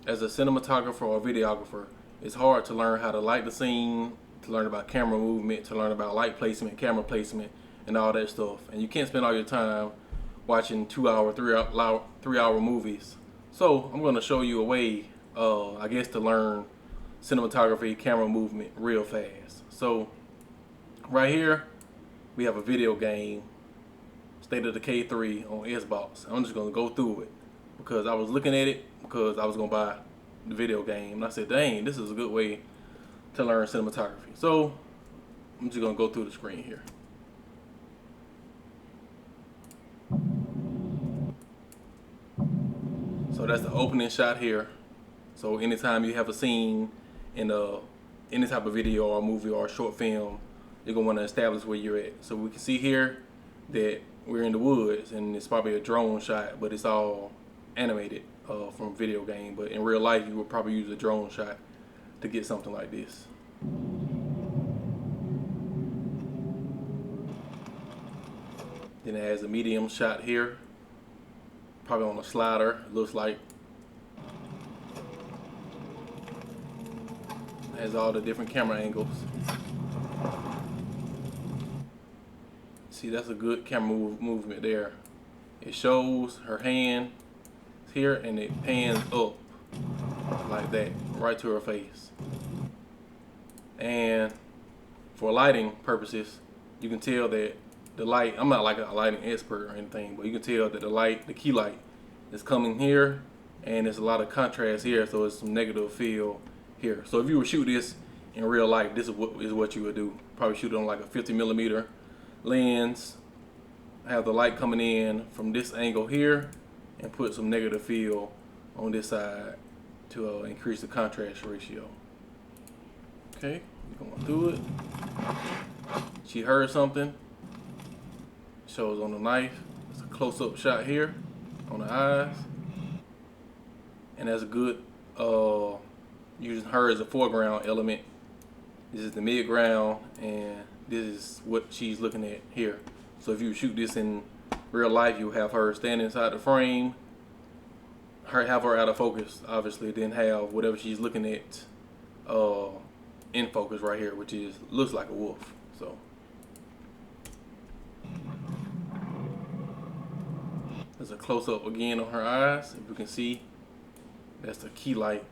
as a cinematographer or videographer, it's hard to learn how to light the scene, to learn about camera movement, to learn about light placement, camera placement, and all that stuff. And you can't spend all your time watching 2 hour, 3 hour movies. So I'm going to show you a way, I guess, to learn cinematography, camera movement real fast. So right here, we have a video game, State of Decay 3 on Xbox. I'm just going to go through it because I was looking at it because I was going to buy the video game. And I said, dang, this is a good way to learn cinematography. So I'm just going to go through the screen here. So that's the opening shot here. So anytime you have a scene in any type of video or movie or short film, you're going to want to establish where you're at. So we can see here that we're in the woods, and it's probably a drone shot, but it's all animated from video game. But in real life, you would probably use a drone shot to get something like this. Then it has a medium shot here, probably on a slider, it looks like. It has all the different camera angles. See, that's a good camera movement there. It shows her hand here and it pans up like that, right to her face. And for lighting purposes, you can tell that the light, I'm not like a lighting expert or anything, but you can tell that the light, the key light, is coming here, and there's a lot of contrast here, so it's some negative fill here. So if you were to shoot this in real life, this is what you would do. Probably shoot it on like a 50mm lens, have the light coming in from this angle here, and put some negative fill on this side to increase the contrast ratio. Okay, we're going through it. She heard something. Shows on the knife. It's a close-up shot here on the eyes, and that's a good using her as a foreground element. This is the mid-ground, and this is what she's looking at here. So if you shoot this in real life, you have her standing inside the frame, have her out of focus, obviously, then have whatever she's looking at in focus right here, which looks like a wolf. So there's a close-up again on her eyes. If you can see, that's the key light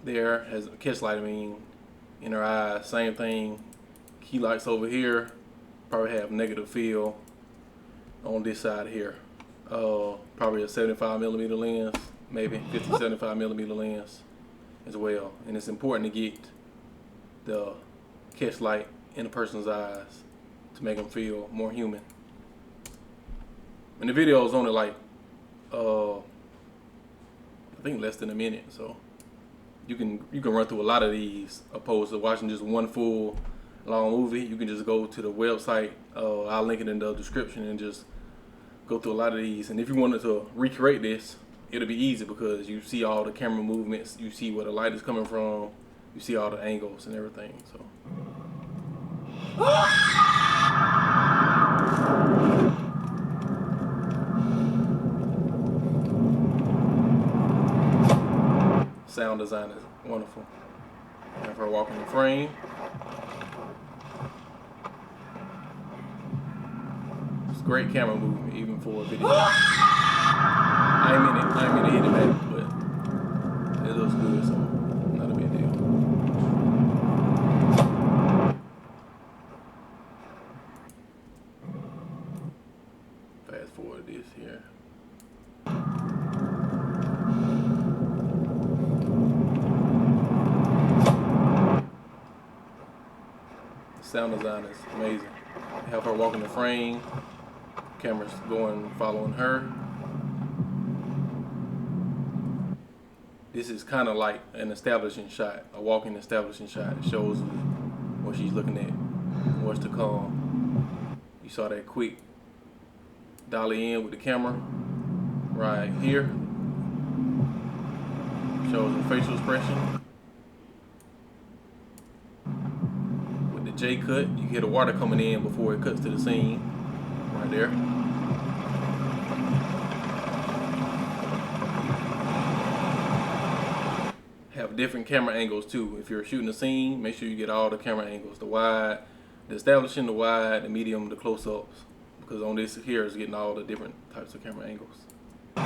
there, has a catch light, in her eyes. Same thing, key lights over here, probably have negative fill on this side here. Probably a 75mm lens, maybe 50-75mm lens as well. And it's important to get the catch light in a person's eyes to make them feel more human. And the video is only like, I think less than a minute, so you can run through a lot of these opposed to watching just one full long movie. You can just go to the website. I'll link it in the description and just go through a lot of these. And if you wanted to recreate this, it'll be easy because you see all the camera movements, you see where the light is coming from, you see all the angles and everything. So. Sound design is wonderful. Have her walk in the frame. It's great camera movement, even for a video. I ain't mean to hit it back, but it looks good, so not a big deal. Fast forward this here. Sound design is amazing. Have her walk in the frame, camera's following her. This is kind of like an establishing shot, a walking establishing shot. It shows what she's looking at, what's to come. You saw that quick dolly in with the camera right here. Shows her facial expression. J cut, you hear the water coming in before it cuts to the scene, right there. have different camera angles too. If you're shooting a scene, make sure you get all the camera angles, the wide, the establishing, the wide, the medium, the close-ups, because on this here is getting all the different types of camera angles. Here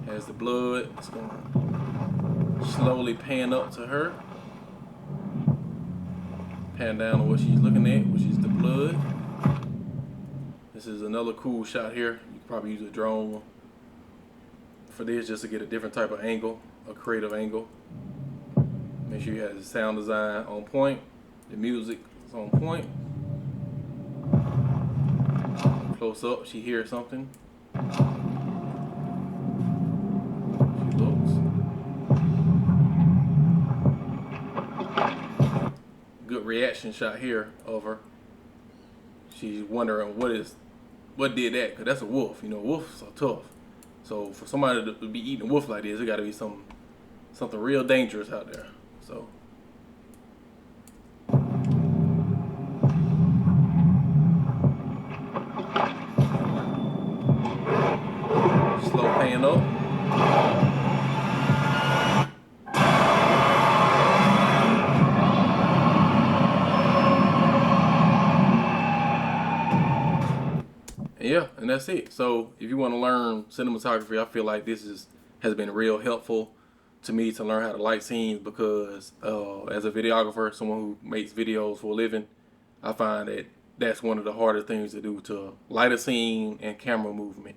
has the blood. It's going to slowly pan up to her, pan down to what she's looking at, which is the blood. This is another cool shot here. You can probably use a drone for this just to get a different type of angle, a creative angle. Make sure you have the sound design on point, the music is on point. Close up, she hears something. She looks. Good reaction shot here of her. She's wondering what did that, because that's a wolf. You know, wolves are tough. So for somebody to be eating a wolf like this, it got to be something real dangerous out there. So slow pan up. Yeah, and that's it. So if you want to learn cinematography, I feel like this has been real helpful to me to learn how to light scenes, because as a videographer, someone who makes videos for a living, I find that that's one of the harder things to do, to light a scene and camera movement.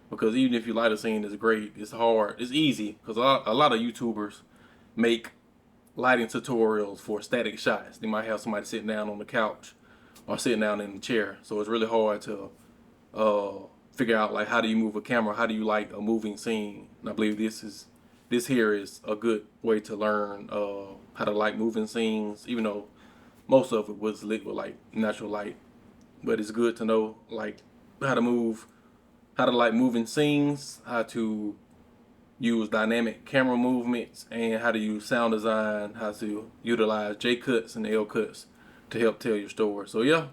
Because even if you light a scene, it's great. It's hard. It's easy because a lot of YouTubers make lighting tutorials for static shots. They might have somebody sitting down on the couch or sitting down in the chair. So it's really hard to figure out, like, how do you move a camera? How do you light a moving scene? And I believe this here is a good way to learn how to light moving scenes, even though most of it was lit with like natural light. But it's good to know like how to light moving scenes, how to use dynamic camera movements, and how to use sound design, how to utilize J cuts and L cuts to help tell your story. So yeah,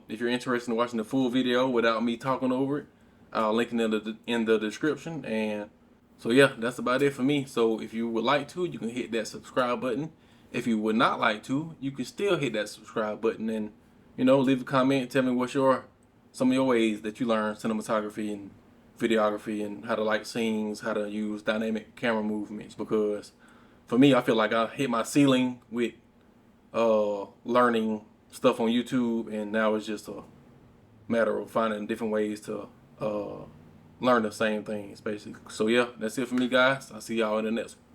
if you're interested in watching the full video without me talking over it, I'll link it in the description. And so yeah, that's about it for me. So if you would like to, you can hit that subscribe button. If you would not like to, you can still hit that subscribe button and, you know, leave a comment. Tell me what's some of your ways that you learn cinematography and videography, and how to light scenes, how to use dynamic camera movements. Because for me, I feel like I hit my ceiling with learning stuff on YouTube, and now it's just a matter of finding different ways to learn the same things, basically. So yeah, that's it for me, guys. I'll see y'all in the next one.